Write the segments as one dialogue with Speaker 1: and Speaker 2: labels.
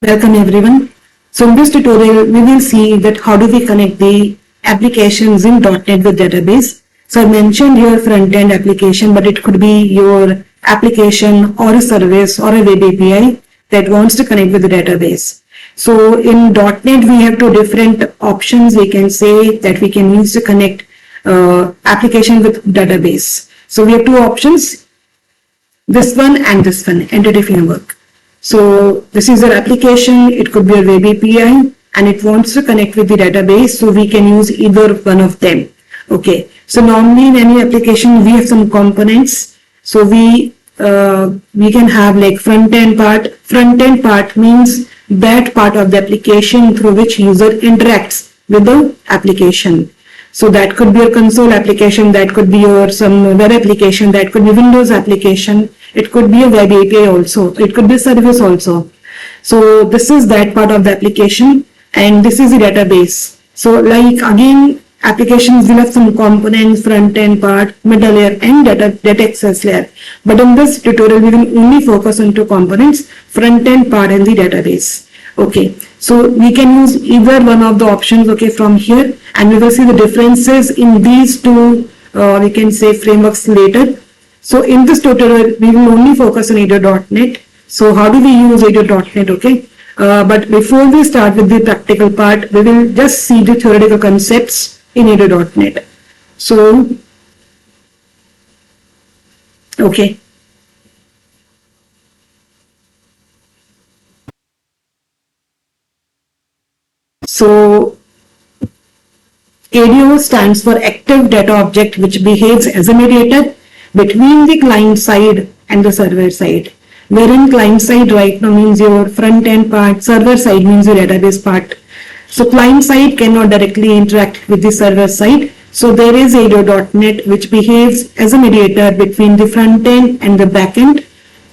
Speaker 1: Welcome everyone. So in this tutorial, we will see that how do we connect the applications in .NET with database. So I mentioned your front-end application, but it could be your application or a service or a web API that wants to connect with the database. So in .NET, we have two different options. We can say that we can use to connect application with database. So we have two options, this one and this one, entity framework. So this is our application, it could be a web API and it wants to connect with the database, so we can use either one of them. Okay, so normally in any application we have some components, so we can have like front-end part. Front-end part means that part of the application through which user interacts with the application. So that could be a console application, that could be your some web application, that could be Windows application, it could be a web API also, it could be service also. So this is that part of the application and this is the database. So like again, applications will have some components, front-end part, middle layer and data access layer. But in this tutorial, we will only focus on two components, front-end part and the database. Okay, so we can use either one of the options, okay, from here, and we will see the differences in these two, we can say frameworks later. So in this tutorial, we will only focus on ADO.NET. So how do we use ADO.NET, okay? But before we start with the practical part, we will just see the theoretical concepts in ADO.NET. So, okay. So ADO stands for Active Data Object, which behaves as a mediator between the client side and the server side. Wherein client side right now means your front end part, server side means your database part. So client side cannot directly interact with the server side. So there is ADO.NET which behaves as a mediator between the front end and the back end,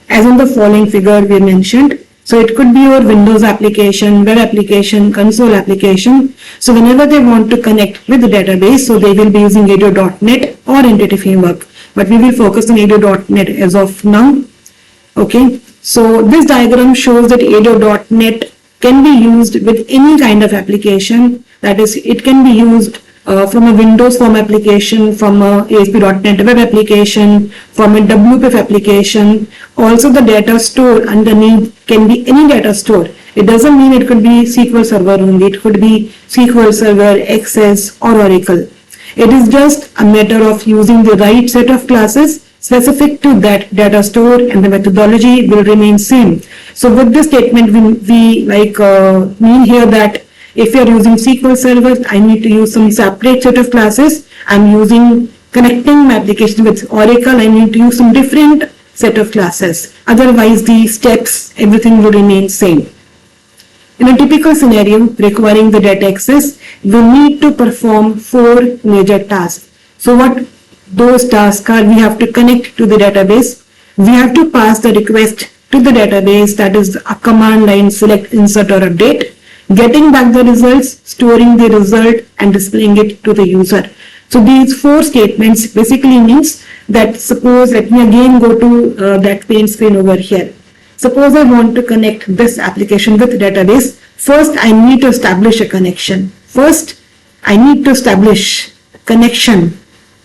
Speaker 1: as in the following figure we mentioned. So it could be your Windows application, web application, console application. So whenever they want to connect with the database, so they will be using ADO.NET or Entity Framework. But we will focus on ADO.NET as of now. Okay, so this diagram shows that ADO.NET can be used with any kind of application. That is, it can be used from a Windows Form application, from a ASP.NET web application, from a WPF application. Also the data store underneath can be any data store. It doesn't mean it could be SQL Server only. It could be SQL Server, Access or Oracle. It is just a matter of using the right set of classes specific to that data store, and the methodology will remain same. So with this statement, we mean here that if you are using SQL Server, I need to use some separate set of classes. I'm using connecting my application with Oracle, I need to use some different set of classes. Otherwise, the steps, everything will remain same. In a typical scenario requiring the data access, we need to perform 4 major tasks. So what those tasks are, we have to connect to the database. We have to pass the request to the database, that is a command line select, insert or update, getting back the results, storing the result and displaying it to the user. So these 4 statements basically means that, suppose, let me again go to that paint screen over here. Suppose I want to connect this application with database. First, I need to establish a connection. First, I need to establish connection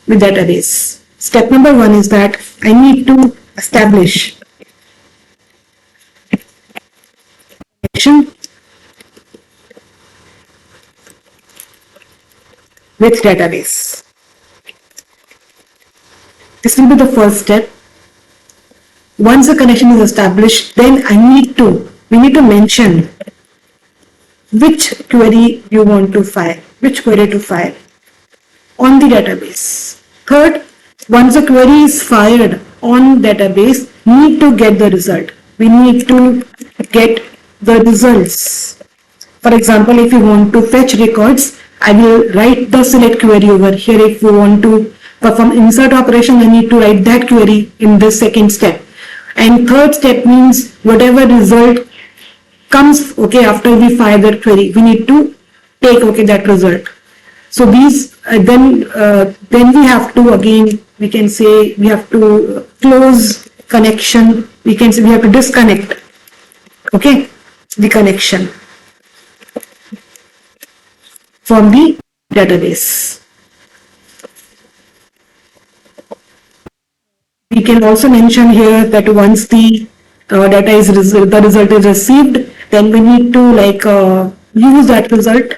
Speaker 1: with database. Step number 1 is that I need to establish connection with database. This will be the first step. Once a connection is established, then we need to mention which query you want to fire, which query to fire on the database. Third, once a query is fired on database, need to get the result. We need to get the results. For example, if you want to fetch records, I will write the select query over here. If you want to perform insert operation, I need to write that query in the second step. And third step means whatever result comes, okay, after we fire that query, we need to take, okay, that result. So these, then we have to, again, we can say we have to close connection, we can say we have to disconnect. Okay, the connection from the database. We can also mention here that once the data is the result is received, then we need to use that result,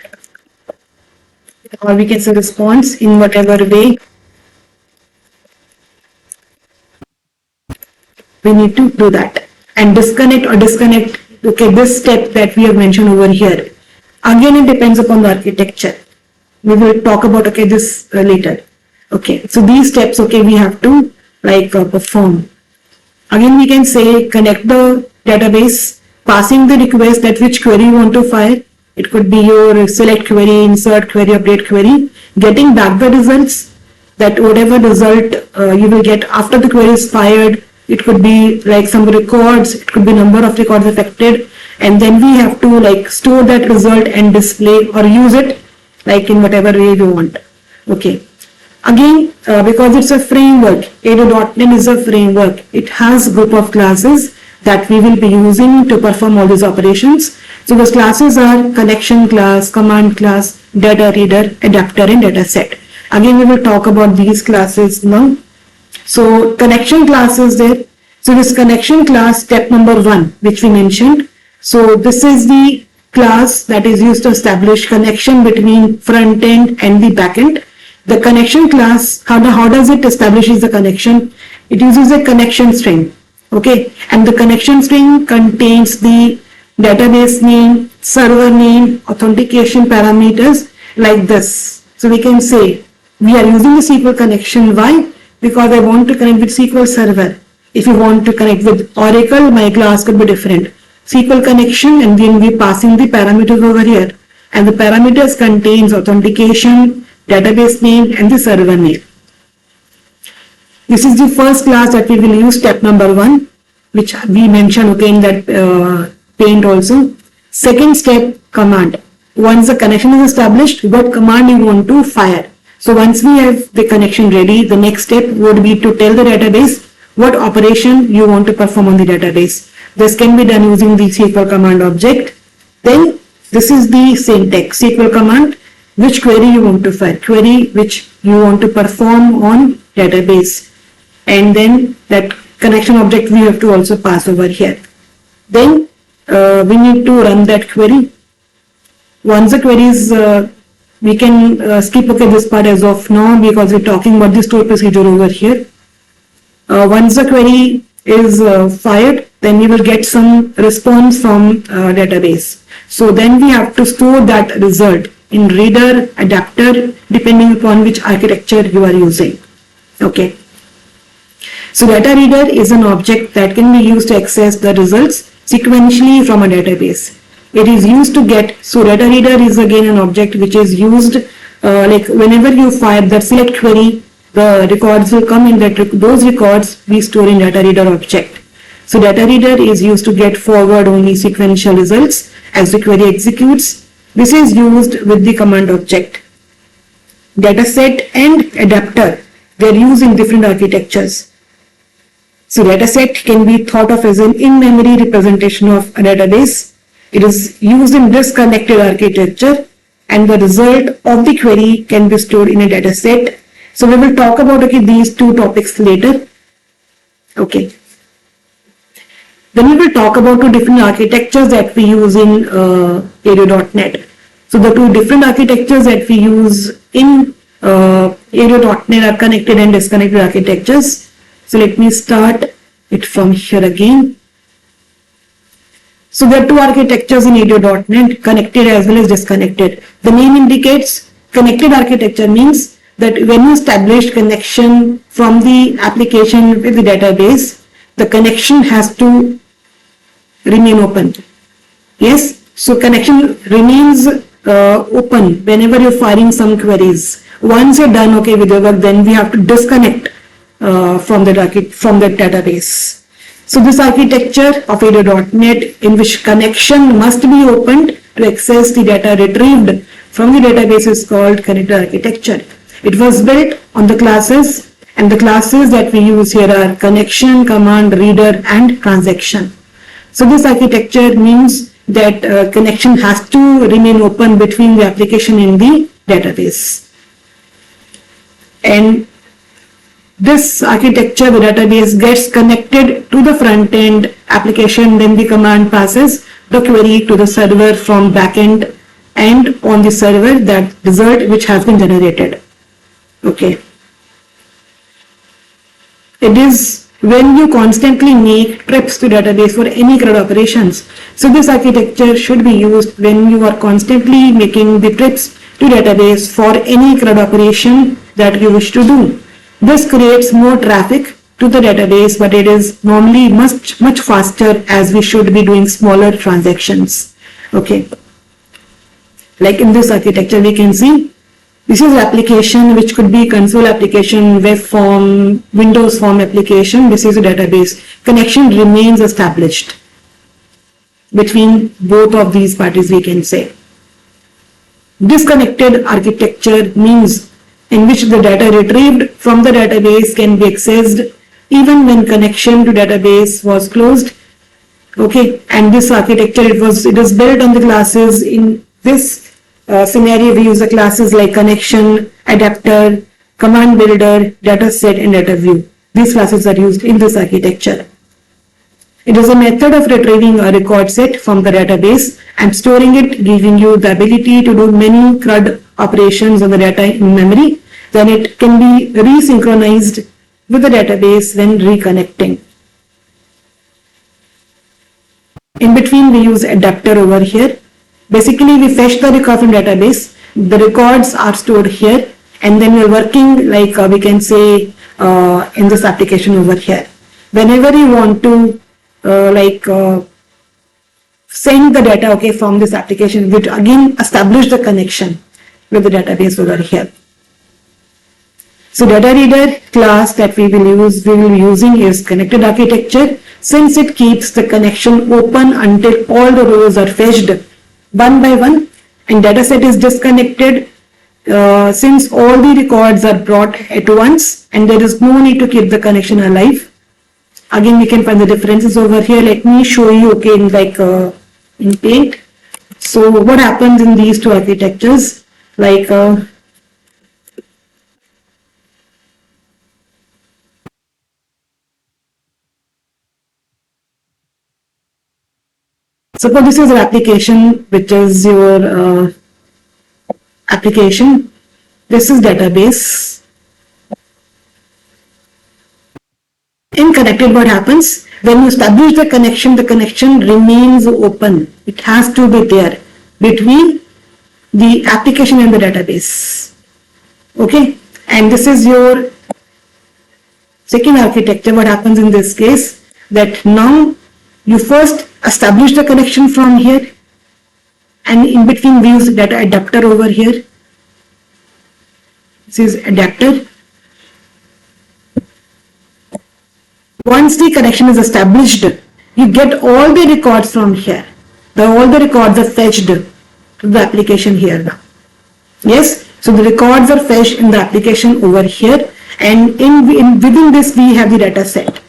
Speaker 1: or we can say response in whatever way we need to do that, and disconnect or disconnect. Okay, this step that we have mentioned over here, again it depends upon the architecture. We will talk about this later. Okay, so these steps we have to perform. Again we can say connect the database, passing the request that which query you want to fire. It could be your select query, insert query, update query, getting back the results, that whatever result you will get after the query is fired. It could be like some records, it could be number of records affected, and then we have to store that result and display or use it in whatever way you want. Okay. Again, because it's a framework, ADO.NET is a framework. It has group of classes that we will be using to perform all these operations. So those classes are connection class, command class, data reader, adapter, and data set. Again, we will talk about these classes now. So connection class is there. So this connection class, step number 1, which we mentioned. So this is the class that is used to establish connection between front end and the back end. The connection class, how does it establishes the connection? It uses a connection string. Okay, and the connection string contains the database name, server name, authentication parameters like this. So we can say we are using the SQL connection. Why? Because I want to connect with SQL Server. If you want to connect with Oracle, my class could be different. SQL connection, and then we passing the parameters over here. And the parameters contains authentication, database name, and the server name. This is the first class that we will use, step number 1, which we mentioned in that paint also. Second step, command. Once the connection is established, what command you want to fire. So once we have the connection ready, the next step would be to tell the database what operation you want to perform on the database. This can be done using the SQL command object. Then this is the syntax, SQL command, which query you want to fire, query which you want to perform on database. And then that connection object we have to also pass over here. Then we need to run that query. Once the query is we can skip this part as of now because we're talking about the store procedure over here. Once the query is fired, then we will get some response from database. So then we have to store that result in reader, adapter, depending upon which architecture you are using. Okay. So data reader is an object that can be used to access the results sequentially from a database. It is used to get, so data reader is again an object which is used whenever you fire the select query, the records will come in that those records we store in data reader object. So data reader is used to get forward only sequential results as the query executes. This is used with the command object. Dataset and adapter, they are used in different architectures. So dataset can be thought of as an in-memory representation of a database. It is used in disconnected architecture, and the result of the query can be stored in a dataset. So we will talk about these two topics later. Okay. Then we will talk about two different architectures that we use in ADO.NET. So the two different architectures that we use in ADO.NET are connected and disconnected architectures. So let me start it from here again. So there are two architectures in ADO.NET, connected as well as disconnected. The name indicates connected architecture means that when you establish connection from the application with the database, the connection has to remain open. Yes, so connection remains open whenever you're firing some queries. Once you're done with your work, then we have to disconnect from the database. So this architecture of ADO.NET, in which connection must be opened to access the data retrieved from the database, is called connected architecture. It was built on the classes, and the classes that we use here are connection, command, reader, and transaction. So this architecture means that connection has to remain open between the application and the database. And this architecture, the database gets connected to the front end application, then the command passes the query to the server from backend, and on the server that result which has been generated. Okay. It is when you constantly make trips to database for any CRUD operations. So this architecture should be used when you are constantly making the trips to database for any CRUD operation that you wish to do. This creates more traffic to the database, but it is normally much faster as we should be doing smaller transactions. Okay. Like in this architecture, we can see this is application which could be console application, web form, Windows form application. This is a database. Connection remains established between both of these parties, we can say. Disconnected architecture means in which the data retrieved from the database can be accessed even when connection to database was closed. Okay, and this architecture, it is built on the classes. In this scenario, we use the classes like connection, adapter, command builder, data set, and data view. These classes are used in this architecture. It is a method of retrieving a record set from the database and storing it, giving you the ability to do many CRUD operations on the data in memory. Then it can be resynchronized with the database when reconnecting. In between, we use adapter over here. Basically, we fetch the record from database. The records are stored here, and then we're working like we can say in this application over here. Whenever you want to send the data, okay, from this application, which again establish the connection with the database over here. So data reader class that we will be using is connected architecture, since it keeps the connection open until all the rows are fetched one by one, and data set is disconnected since all the records are brought at once and there is no need to keep the connection alive. Again, we can find the differences over here. Let me show you, okay, in Paint. So what happens in these two architectures, suppose this is an application which is your application. This is database. In connected, what happens? When you establish the connection remains open. It has to be there between the application and the database. Okay, and this is your second architecture. What happens in this case? That now you first establish the connection from here, and in between we use data adapter over here. This is adapter. Once the connection is established, you get all the records from here. All the records are fetched to the application here now. Yes, so the records are fetched in the application over here, and within this we have the data set.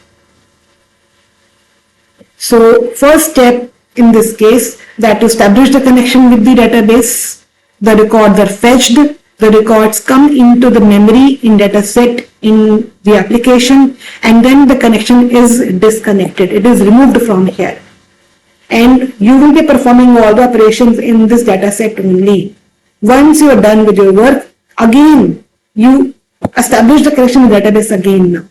Speaker 1: So first step in this case, that to establish the connection with the database, the records are fetched, the records come into the memory in data set in the application, and then the connection is disconnected. It is removed from here. And you will be performing all the operations in this data set only. Once you are done with your work, again, you establish the connection with database again now.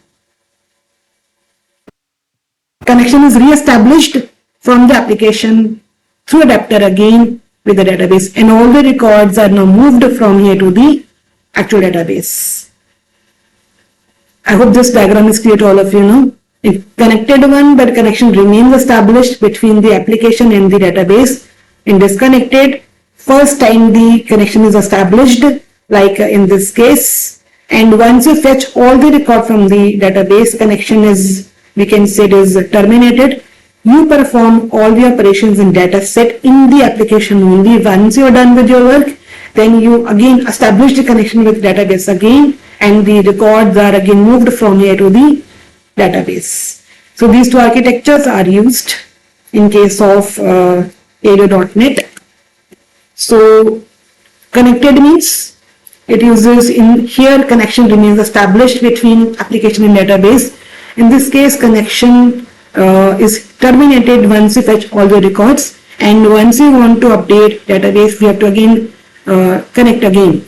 Speaker 1: Connection is re-established from the application through adapter again with the database, and all the records are now moved from here to the actual database. I hope this diagram is clear to all of you now. If connected one, but connection remains established between the application and the database. In disconnected, first time the connection is established, like in this case, and once you fetch all the record from the database, connection is, we can say, it is terminated. You perform all the operations in data set in the application only. Once you are done with your work, then you again establish the connection with database again, and the records are again moved from here to the database. So these two architectures are used in case of ADA.NET. So connected means it uses in here connection remains established between application and database. In this case, connection is terminated once you fetch all the records, and once you want to update database, we have to again connect again.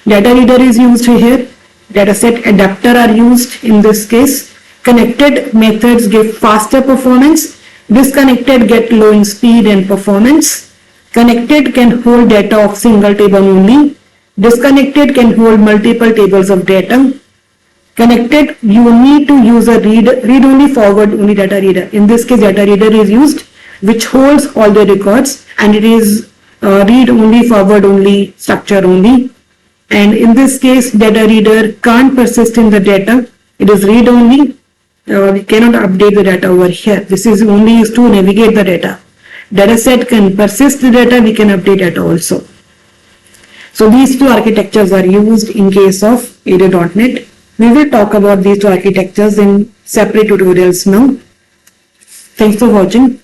Speaker 1: Data reader is used here. Dataset adapter are used in this case. Connected methods give faster performance. Disconnected get low in speed and performance. Connected can hold data of single table only. Disconnected can hold multiple tables of data. Connected, you need to use a read-only, forward-only data reader. In this case, data reader is used, which holds all the records, and it is read-only, forward-only, structure only. And in this case, data reader can't persist in the data. It is read-only. We cannot update the data over here. This is only used to navigate the data. Dataset can persist the data. We can update data also. So these two architectures are used in case of ADA.NET. We will talk about these two architectures in separate tutorials now. Thanks for watching.